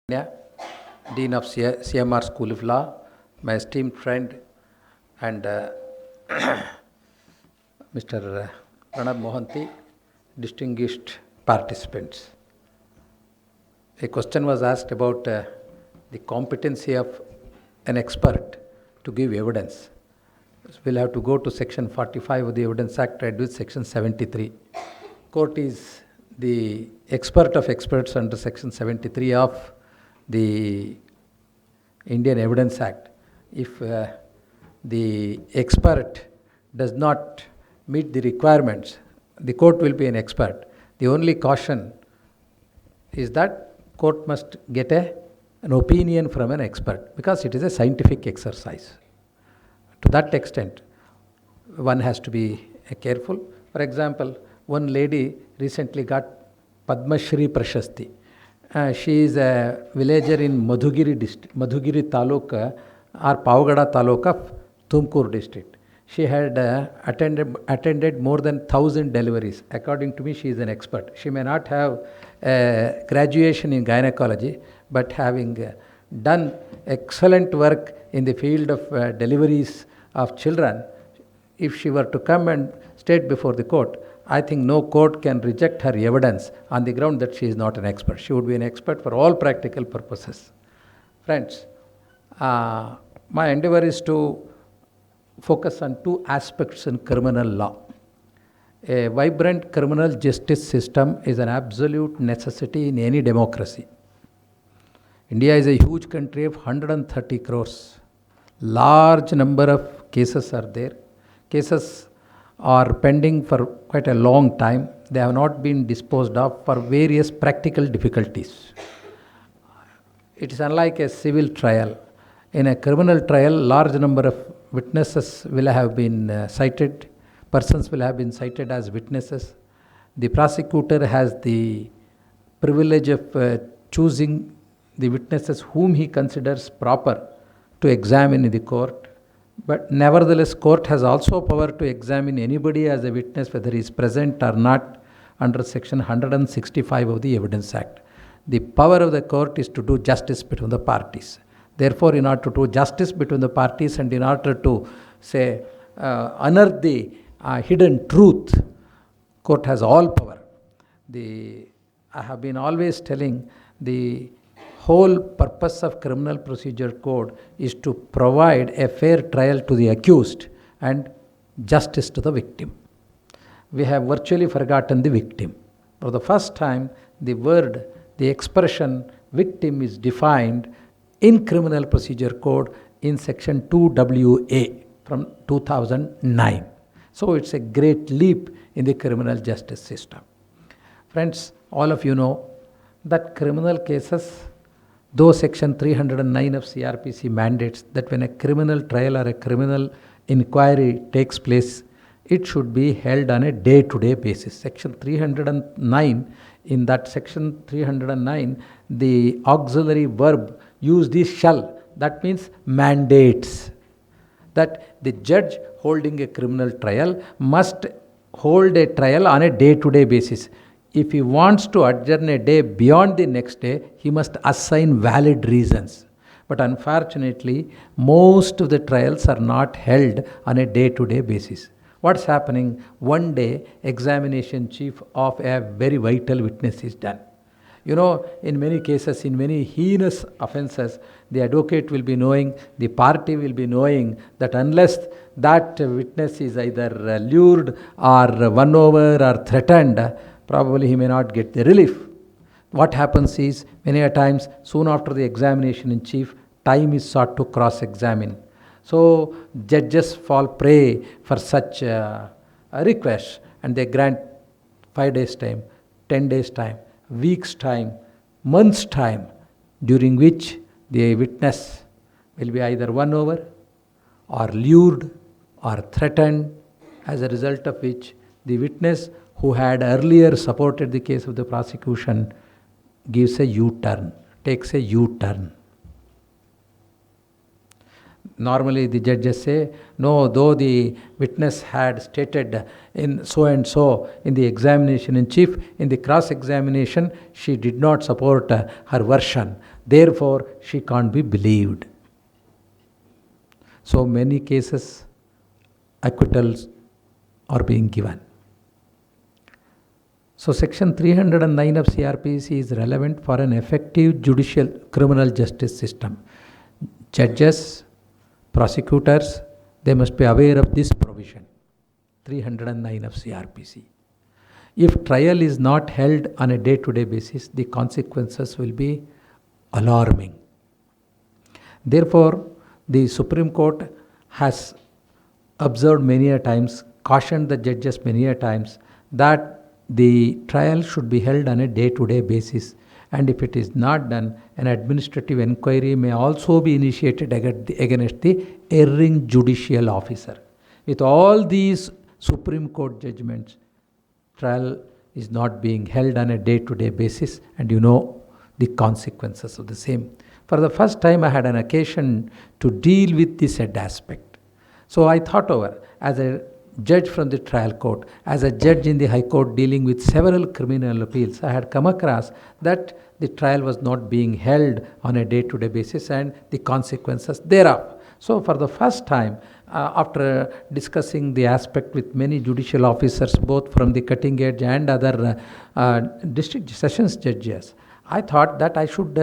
Yeah, Dean of CMR School of Law, my esteemed friend and Mr. Pranab Mohanty, distinguished participants. A question was asked about the competency of an expert to give evidence. So we'll have to go to section 45 of the Evidence Act, read with section 73. Court is the expert of experts under section 73 of the Indian Evidence Act. If the expert does not meet the requirements, the court will be an expert. The only caution is that court must get an opinion from an expert because it is a scientific exercise. To that extent, one has to be careful. For example, one lady recently got Padma Shri Prashasti. She is a villager in Madhugiri Taluka or Pavagada Taluka of Tumkur district. She had attended more than 1,000 deliveries. According to me, she is an expert. She may not have graduation in gynecology, but having done excellent work in the field of deliveries of children, if she were to come and state before the court, I think no court can reject her evidence on the ground that she is not an expert. She would be an expert for all practical purposes. Friends, my endeavor is to focus on two aspects in criminal law. A vibrant criminal justice system is an absolute necessity in any democracy. India is a huge country of 130 crores. Large number of cases are there. Cases are pending for quite a long time. They have not been disposed of for various practical difficulties. It is unlike a civil trial. In a criminal trial, large number of witnesses will have been cited, persons will have been cited as witnesses. The prosecutor has the privilege of choosing the witnesses whom he considers proper to examine in the court. But nevertheless, court has also power to examine anybody as a witness whether he is present or not under section 165 of the Evidence Act. The power of the court is to do justice between the parties. Therefore, in order to do justice between the parties and in order to unearth the hidden truth, court has all power. I have been always telling the whole purpose of criminal procedure code is to provide a fair trial to the accused and justice to the victim. We have virtually forgotten the victim. For the first time, the expression victim is defined in criminal procedure code in section 2WA from 2009. So it's a great leap in the criminal justice system. Friends, all of you know that criminal cases, though section 309 of CrPc mandates that when a criminal trial or a criminal inquiry takes place, it should be held on a day-to-day basis. Section 309, in that section 309, the auxiliary verb used is shall. That means mandates. That the judge holding a criminal trial must hold a trial on a day-to-day basis. If he wants to adjourn a day beyond the next day, he must assign valid reasons. But unfortunately, most of the trials are not held on a day-to-day basis. What's happening? One day, examination chief of a very vital witness is done. You know, in many cases, in many heinous offences, the advocate will be knowing, the party will be knowing that unless that witness is either lured or won over or threatened, probably he may not get the relief. What happens is, many a times, soon after the examination in chief, time is sought to cross-examine. So, judges fall prey for such a request and they grant 5 days time, 10 days time, weeks time, months time, during which the witness will be either won over or lured or threatened, as a result of which the witness who had earlier supported the case of the prosecution gives a U-turn, takes a U-turn. Normally the judges say, no, though the witness had stated in so and so in the examination in chief, in the cross-examination, she did not support her version. Therefore, she can't be believed. So many cases, acquittals are being given. So section 309 of CrPc is relevant for an effective judicial criminal justice system. Judges, prosecutors, they must be aware of this provision, 309 of CrPc. If trial is not held on a day-to-day basis, the consequences will be alarming. Therefore, the Supreme Court has observed many a times, cautioned the judges many a times, that the trial should be held on a day-to-day basis, and if it is not done, an administrative inquiry may also be initiated against the erring judicial officer. With all these Supreme Court judgments, trial is not being held on a day-to-day basis, and you know the consequences of the same. For the first time, I had an occasion to deal with this said aspect. So I thought over, as a judge from the trial court, as a judge in the High Court dealing with several criminal appeals, I had come across that the trial was not being held on a day-to-day basis and the consequences thereof. So for the first time, after discussing the aspect with many judicial officers, both from the cutting edge and other district sessions judges, I thought that I should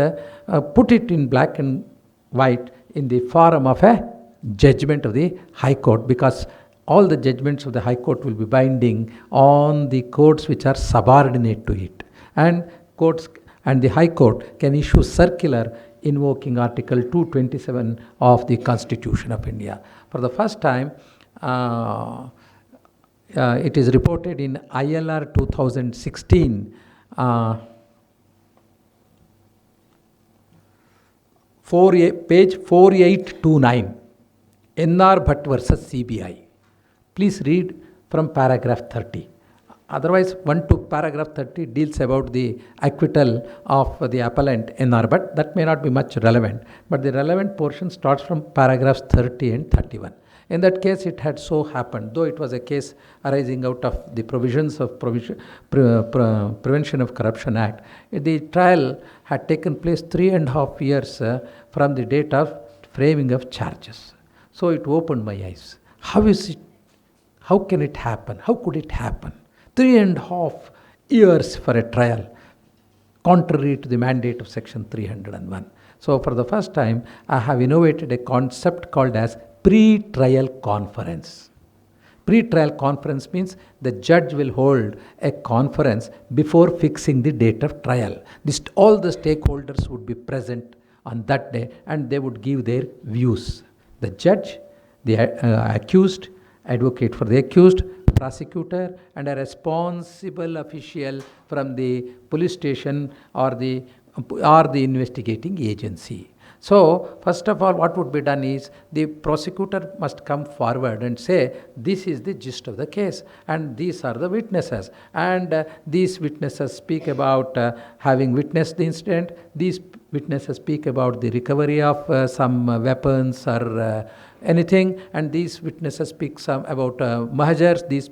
put it in black and white in the form of a judgment of the High Court, because all the judgments of the High Court will be binding on the courts which are subordinate to it. And courts and the High Court can issue circular invoking Article 227 of the Constitution of India. For the first time, it is reported in ILR 2016, page 4829, NR Bhatt versus CBI. Please read from paragraph 30. Otherwise, 1 to paragraph 30 deals about the acquittal of the appellant NR Bhatt. That may not be much relevant, but the relevant portion starts from paragraphs 30 and 31. In that case, it had so happened, though it was a case arising out of the provisions of Prevention of Corruption Act, the trial had taken place 3.5 years from the date of framing of charges. So it opened my eyes. How is it? How can it happen? How could it happen? 3.5 years for a trial, contrary to the mandate of section 301. So for the first time, I have innovated a concept called as pre-trial conference. Pre-trial conference means the judge will hold a conference before fixing the date of trial. All the stakeholders would be present on that day and they would give their views. The judge, the accused, advocate for the accused, prosecutor, and a responsible official from the police station or the investigating agency. So, first of all, what would be done is the prosecutor must come forward and say, this is the gist of the case and these are the witnesses. And these witnesses speak about having witnessed the incident. These witnesses speak about the recovery of some weapons or anything, and these witnesses speak some about mahajars. These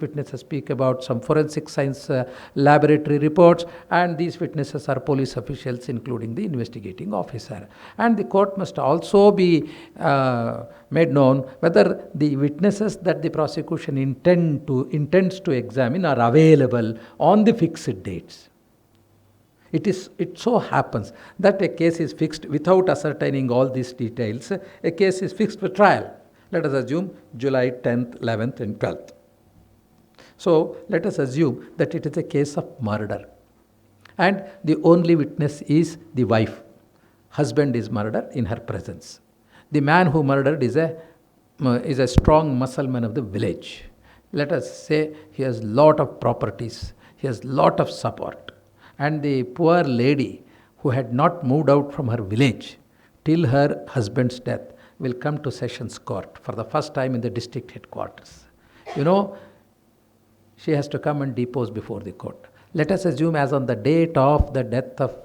witnesses speak about some forensic science laboratory reports, and these witnesses are police officials, including the investigating officer. And the court must also be made known whether the witnesses that the prosecution intends to examine are available on the fixed dates. It so happens that a case is fixed without ascertaining all these details. A case is fixed for trial. Let us assume July 10th, 11th and 12th. So let us assume that it is a case of murder. And the only witness is the wife. Husband is murdered in her presence. The man who murdered is a strong Mussulman of the village. Let us say he has lot of properties. He has lot of support. And the poor lady who had not moved out from her village till her husband's death will come to Sessions Court for the first time in the district headquarters. You know, she has to come and depose before the court. Let us assume as on the date of the death of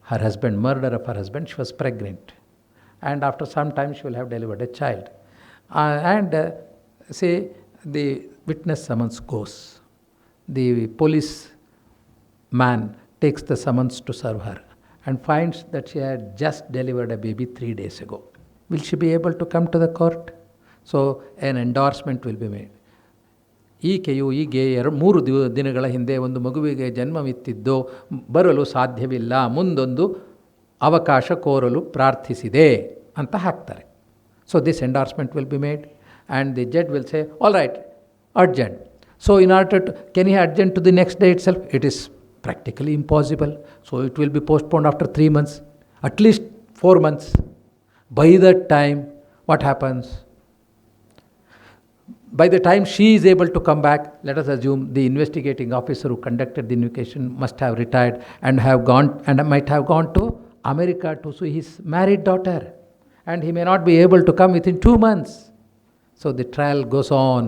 her husband, murder of her husband, she was pregnant. And after some time she will have delivered a child. Say the witness summons goes. The police man takes the summons to serve her. and finds that she had just delivered a baby 3 days ago. Will she be able to come to the court? So an endorsement will be made. ಈಕೆಯು ಹೀಗೆ 3 ದಿನಗಳ ಹಿಂದೆ ಒಂದು ಮಗುವಿಗೆ ಜನ್ಮವಿತ್ತಿದ್ದು ಬರಲು ಸಾಧ್ಯವಿಲ್ಲ, ಮುಂದೊಂದು ಅವಕಾಶ ಕೋರಲು ಪ್ರಾರ್ಥಿಸಿದೆ ಅಂತ ಹಾಕ್ತಾರೆ. So this endorsement will be made and the judge will say all right, urgent. So in order to can he urgent to the next day itself? It is practically impossible. So it will be postponed after 3 months, at least 4 months. By that time, what happens? By the time she is able to come back, let us assume the investigating officer who conducted the investigation must have retired and might have gone to America to see his married daughter, and he may not be able to come within 2 months. So the trial goes on,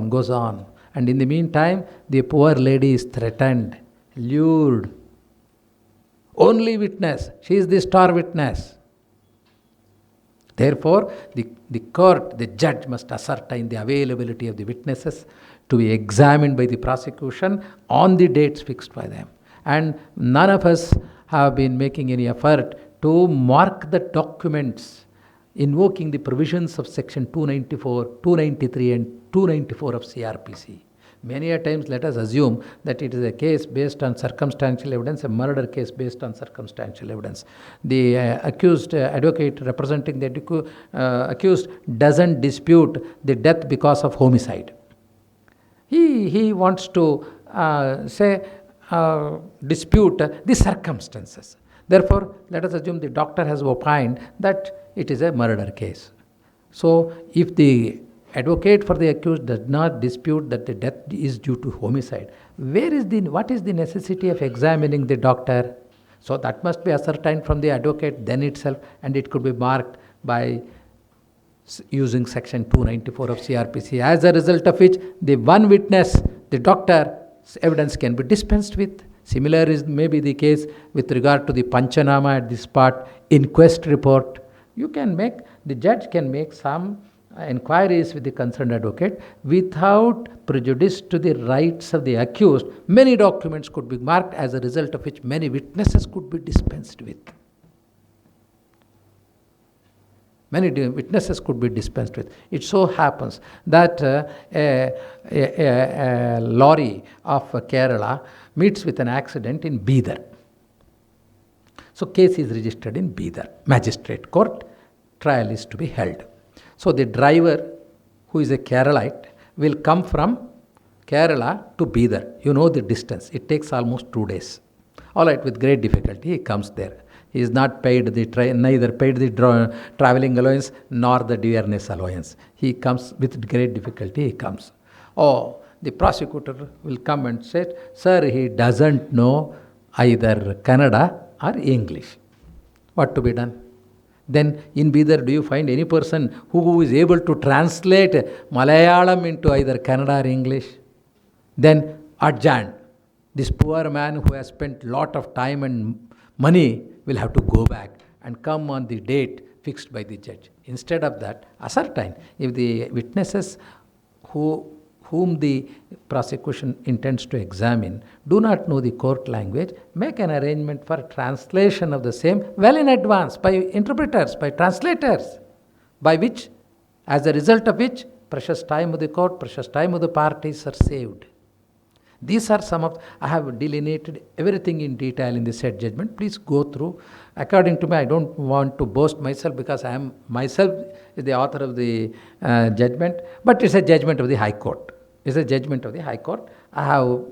and in the meantime, the poor lady is threatened, lured. Only witness, she is the star witness. Therefore, the court, the judge must ascertain the availability of the witnesses to be examined by the prosecution on the dates fixed by them. And none of us have been making any effort to mark the documents invoking the provisions of section 294, 293 and 294 of CrPc. Many a times let us assume that it is a case based on circumstantial evidence, a murder case based on circumstantial evidence. The accused advocate representing the accused doesn't dispute the death because of homicide. He wants to dispute the circumstances. Therefore, let us assume the doctor has opined that it is a murder case. So, if the advocate for the accused does not dispute that the death is due to homicide, what is the necessity of examining the doctor? So that must be ascertained from the advocate then itself, and it could be marked by using section 294 of CrPc, as a result of which the one witness, the doctor's evidence, can be dispensed with. Similar may be the case with regard to the Panchanama at the spot, inquest report. The judge can make some inquiries with the concerned advocate without prejudice to the rights of the accused. Many documents could be marked, as a result of which many witnesses could be dispensed with. It so happens that a lorry of Kerala meets with an accident in Bidar. So case is registered in Bidar. Magistrate court, trial is to be held. So the driver, who is a Keralite, will come from Kerala to Bidar. You know the distance. It takes almost 2 days. All right, with great difficulty he comes there. He is not paid neither paid the travelling allowance nor the dearness allowance. He comes with great difficulty. He comes. Oh, the prosecutor will come and say, "Sir, he doesn't know either Kannada or English." What to be done? Then in Bidar, do you find any person who is able to translate Malayalam into either Kannada or English? Then adjourn. This poor man who has spent lot of time and money will have to go back and come on the date fixed by the judge. Instead of that, ascertain if the witnesses whom the prosecution intends to examine do not know the court language, make an arrangement for translation of the same well in advance by interpreters, by translators, by which, as a result of which, precious time of the court, precious time of the parties are saved. These are some of, I have delineated everything in detail in the said judgment. Please go through. According to me, I don't want to boast myself because I am myself the author of the judgment, but it's a judgment of the High Court. It's a judgment of the High Court. I have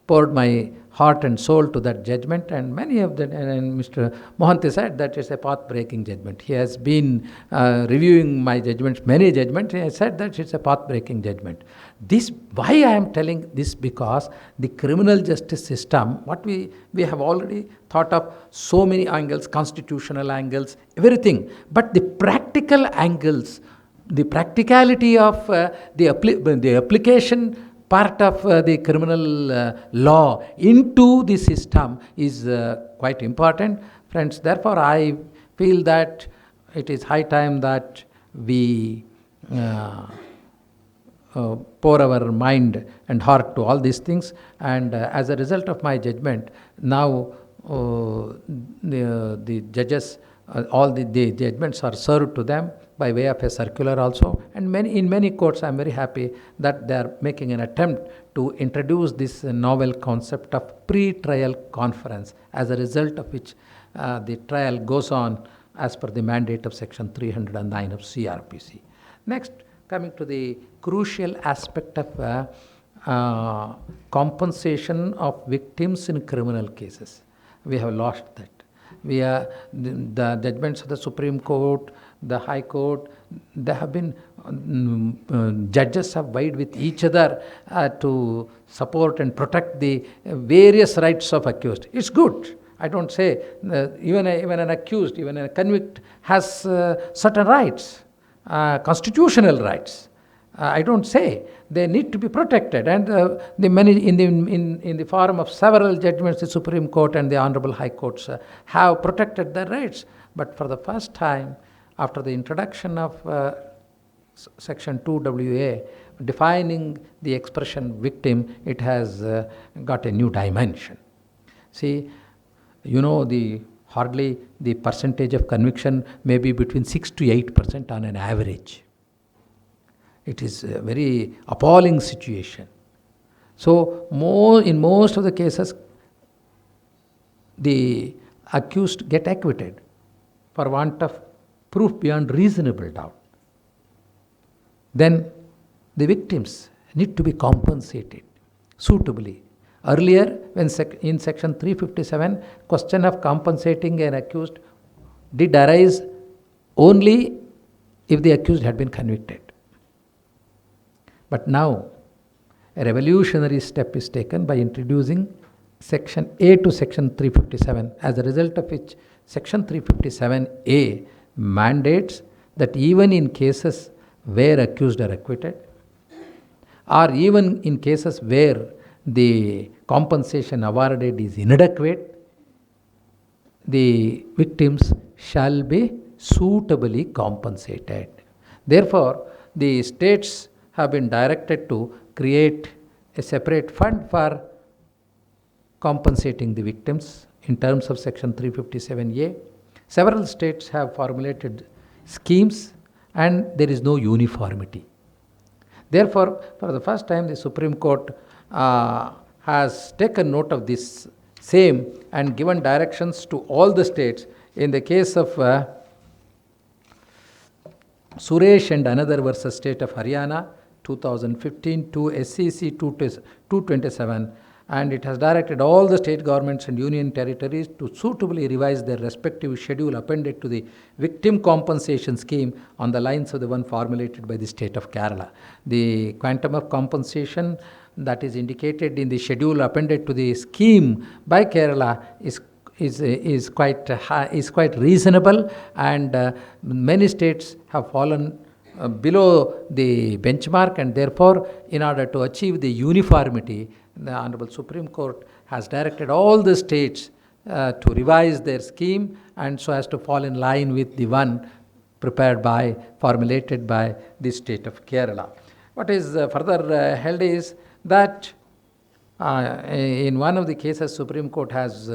poured my heart and soul to that judgment, and many of them, and Mr. Mohanty said that it's a path-breaking judgment. He has been reviewing my judgments, many judgments. He has said that it's a path-breaking judgment. Why I am telling this? Because the criminal justice system, what we have already thought of so many angles, constitutional angles, everything, but the practical angles, the practicality of the application part of the criminal law into the system is quite important. Friends, therefore I feel that it is high time that we pour our mind and heart to all these things, and as a result of my judgment, now the judges, all the judgments are served to them by way of a circular also. And in many courts, I am very happy that they are making an attempt to introduce this novel concept of pre-trial conference, as a result of which the trial goes on as per the mandate of section 309 of CrPc. Next, coming to the crucial aspect of compensation of victims in criminal cases. We have lost that. The judgments of the Supreme Court, the High Court, they have been, judges have vied with each other to support and protect the various rights of accused. It's good. I don't say even an accused, even a convict has certain rights, constitutional rights. I don't say they need to be protected, and in the form of several judgments, the Supreme Court and the Honorable High Courts have protected their rights. But for the first time, after the introduction of Section 2WA defining the expression victim, it has got a new dimension. See, hardly the percentage of conviction may be between 6 to 8% on an average. It is a very appalling situation. So, in most of the cases, the accused get acquitted for want of proof beyond reasonable doubt. Then the victims need to be compensated suitably. Earlier, when in section 357, question of compensating an accused did arise only if the accused had been convicted. But now, a revolutionary step is taken by introducing section A to section 357, as a result of which section 357A mandates that even in cases where accused are acquitted, or even in cases where the compensation awarded is inadequate, the victims shall be suitably compensated. Therefore, the states have been directed to create a separate fund for compensating the victims in terms of section 357A. Several states have formulated schemes, and there is no uniformity. Therefore, for the first time, the Supreme Court has taken note of this same and given directions to all the states. In the case of Suresh and another versus State of Haryana, 2015 to SCC 227, and it has directed all the state governments and union territories to suitably revise their respective schedule appended to the victim compensation scheme on the lines of the one formulated by the state of Kerala. The quantum of compensation that is indicated in the schedule appended to the scheme by Kerala is quite reasonable, and many states have fallen below the benchmark, and therefore, in order to achieve the uniformity, the Honorable Supreme Court has directed all the states to revise their scheme, and so as to fall in line with the one formulated by the state of Kerala. What is further held is that in one of the cases, Supreme Court has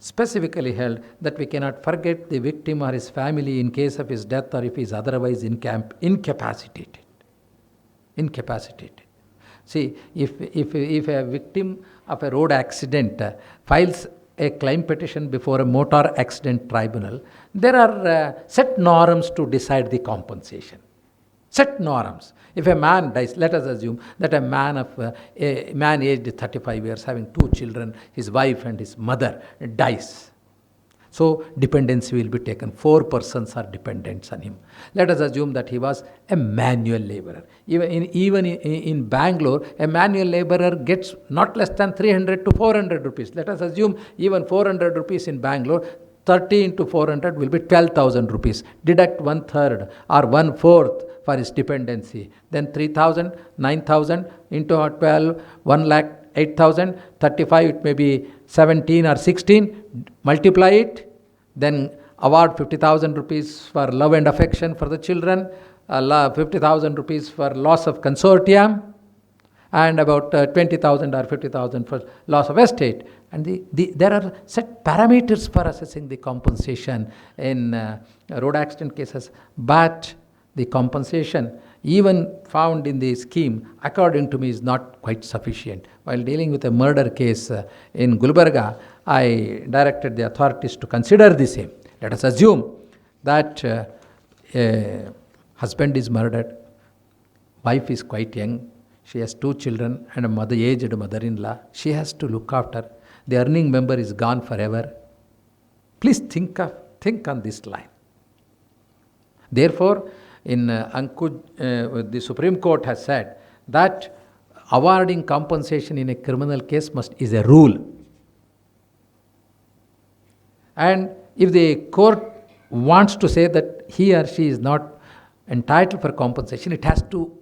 specifically held that we cannot forget the victim or his family in case of his death or if he is otherwise incapacitated. See, if a victim of a road accident files a claim petition before a motor accident tribunal, there are set norms to decide the compensation. Set norms. If a man dies, let us assume that a man aged 35 years, having 2 children, his wife and his mother, dies. So dependency will be taken. 4 persons are dependents on him. Let us assume that he was a manual laborer. Even in Bangalore, a manual laborer gets not less than 300 to 400 rupees. Let us assume even 400 rupees in Bangalore. 30 into 400 will be 12,000 rupees. Deduct 1/3 or 1/4 for his dependency. Then 3,000, 9,000 into 12, 1,08,000, 35, it may be 17 or 16. Multiply it, then award 50,000 rupees for love and affection for the children, 50,000 rupees for loss of consortium, and about 20,000 or 50,000 for loss of estate. And there are set parameters for assessing the compensation in road accident cases, but the compensation even found in the scheme, according to me, is not quite sufficient. While dealing with a murder case in Gulbarga, I directed the authorities to consider the same. Let us assume that a husband is murdered, wife is quite young, she has 2 children and a aged mother-in-law. She has to look after. The earning member is gone forever. Please think on this line. Therefore, in Ankuj, the Supreme Court has said that awarding compensation in a criminal case is a rule. And if the court wants to say that he or she is not entitled for compensation, it has to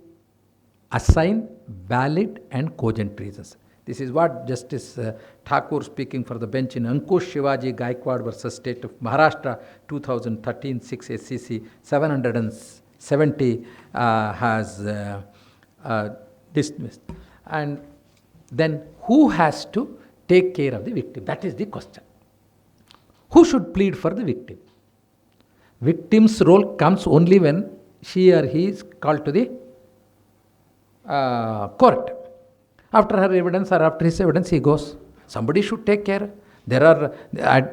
assign valid and cogent reasons. This is what Justice Thakur, speaking for the bench in Ankush Shivaji Gaikwad versus State of Maharashtra 2013 6 SCC 770 has dismissed. And then who has to take care of the victim? That is the question. Who should plead for the victim? Victim's role comes only when she or he is called to the court. After her evidence or after his evidence, he goes. Somebody should take care. There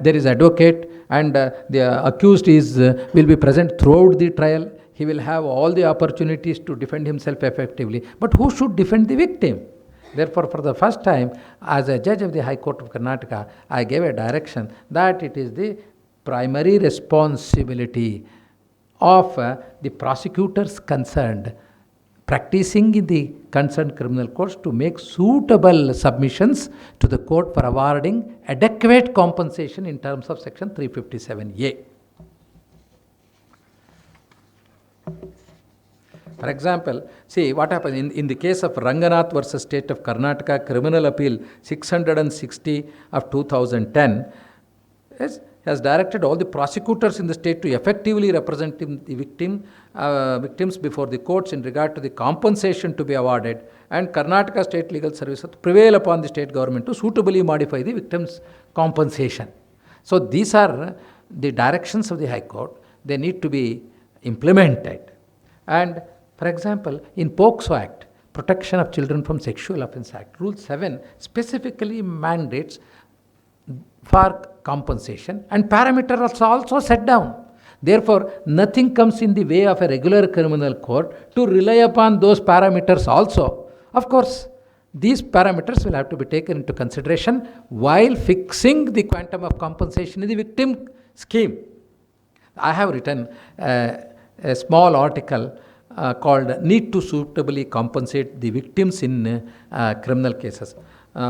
is advocate, and the accused will be present throughout the trial. He will have all the opportunities to defend himself effectively. But who should defend the victim? Therefore, for the first time, as a judge of the High Court of Karnataka, I gave a direction that it is the primary responsibility of the prosecutors concerned, practicing in the concerned criminal courts, to make suitable submissions to the court for awarding adequate compensation in terms of Section 357A. For example, see what happens in the case of Ranganath versus State of Karnataka, Criminal Appeal 660 of 2010, has directed all the prosecutors in the state to effectively represent the victims before the courts in regard to the compensation to be awarded, and Karnataka State Legal Service to prevail upon the state government to suitably modify the victim's compensation. So these are the directions of the High Court. They need to be implemented. And for example, in POCSO Act, Protection of Children from Sexual Offences Act, Rule 7 specifically mandates for compensation, and parameters are also set down. Therefore, nothing comes in the way of a regular criminal court to rely upon those parameters also. Of course, these parameters will have to be taken into consideration while fixing the quantum of compensation in the victim scheme. I have written a small article called Need to Suitably Compensate the Victims in Criminal Cases.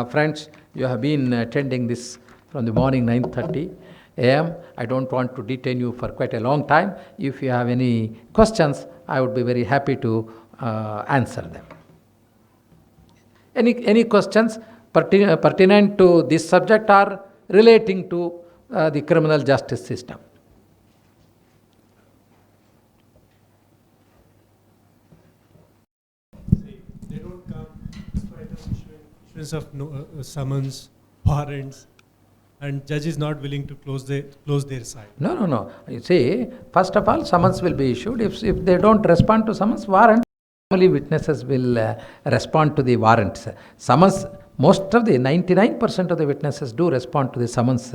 Friends, you have been attending this from the morning 9:30 a.m. I don't want to detain you for quite a long time. If you have any questions, I would be very happy to answer them. Any questions pertinent to this subject or relating to the criminal justice system? They don't come despite the issuance of summons, warrants, and judge is not willing to close their side. No. You see, first of all, summons will be issued. If they don't respond to summons, warrant, normally witnesses will respond to the warrants. Summons, most of the 99% of the witnesses do respond to the summons.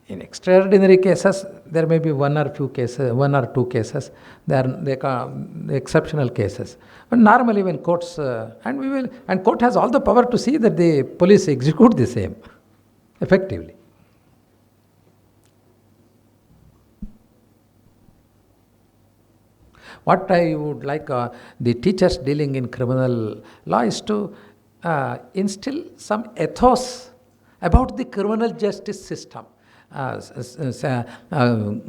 In extraordinary cases, there may be one or two cases. They are exceptional cases. But normally, when courts and court has all the power to see that the police execute the same effectively. What I would like the teachers dealing in criminal law is to instill some ethos about the criminal justice system.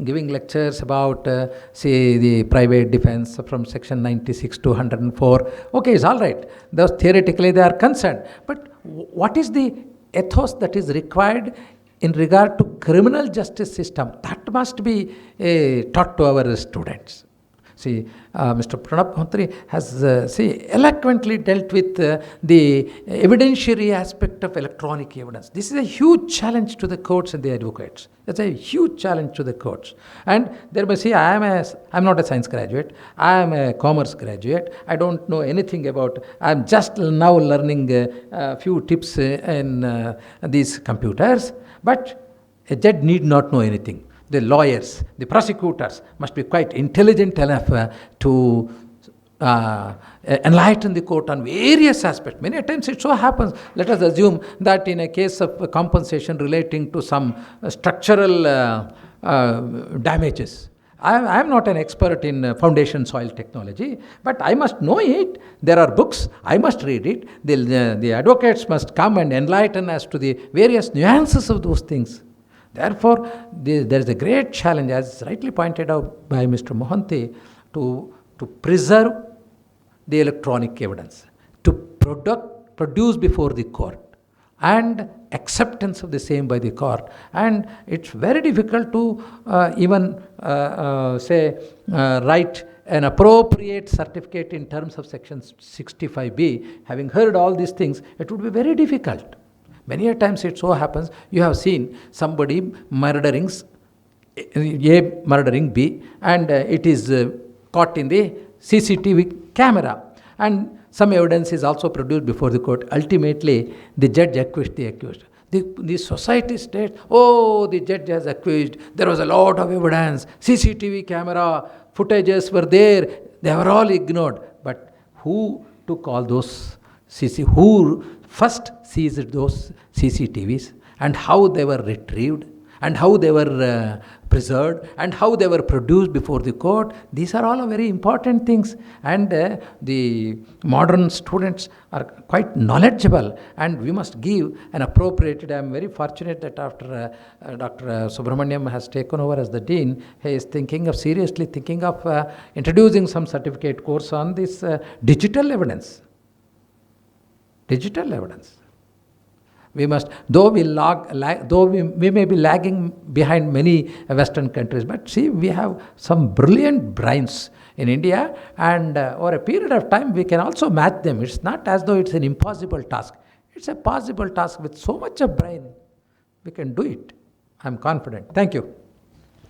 Giving lectures about, say, the private defense from section 96 to 104. Okay, it's all right. Those theoretically they are concerned. But what is the ethos that is required in regard to criminal justice system? That must be taught to our students. See, Mr. Pranab Mantri has eloquently dealt with the evidentiary aspect of electronic evidence. This is a huge challenge to the courts and the advocates. It's a huge challenge to the courts. And there may say, I'm not a science graduate, I am a commerce graduate, I don't know anything about, I'm just now learning a few tips in these computers, but a judge need not know anything. The lawyers, the prosecutors must be quite intelligent enough to enlighten the court on various aspects. Many times it so happens, let us assume that in a case of compensation relating to some structural damages, I am not an expert in foundation soil technology, but I must know it. There are books, I must read it. The advocates must come and enlighten as to the various nuances of those things. Therefore, there is a great challenge, as rightly pointed out by Mr. Mohanty, to preserve the electronic evidence, to produce before the court, and acceptance of the same by the court. And it's very difficult to even write an appropriate certificate in terms of section 65B. Having heard all these things, it would be very difficult. Many a times it so happens, you have seen somebody murdering A, murdering B, and it is caught in the CCTV camera. And some evidence is also produced before the court. Ultimately, the judge acquits the accused. The society states, oh, the judge has acquitted, there was a lot of evidence, CCTV camera footages were there, they were all ignored. But who took all those who first seized those CCTVs, and how they were retrieved, and how they were preserved, and how they were produced before the court? These are all very important things. And the modern students are quite knowledgeable, and we must give an appropriate. I am very fortunate that after Dr. Subramaniam has taken over as the dean, he is seriously thinking of introducing some certificate course on this digital evidence. Digital evidence. We must, though we may be lagging behind many Western countries, but see, we have some brilliant brains in India, and over a period of time we can also match them. It's not as though it's an impossible task. It's a possible task with so much of brain. We can do it. I'm confident. Thank you.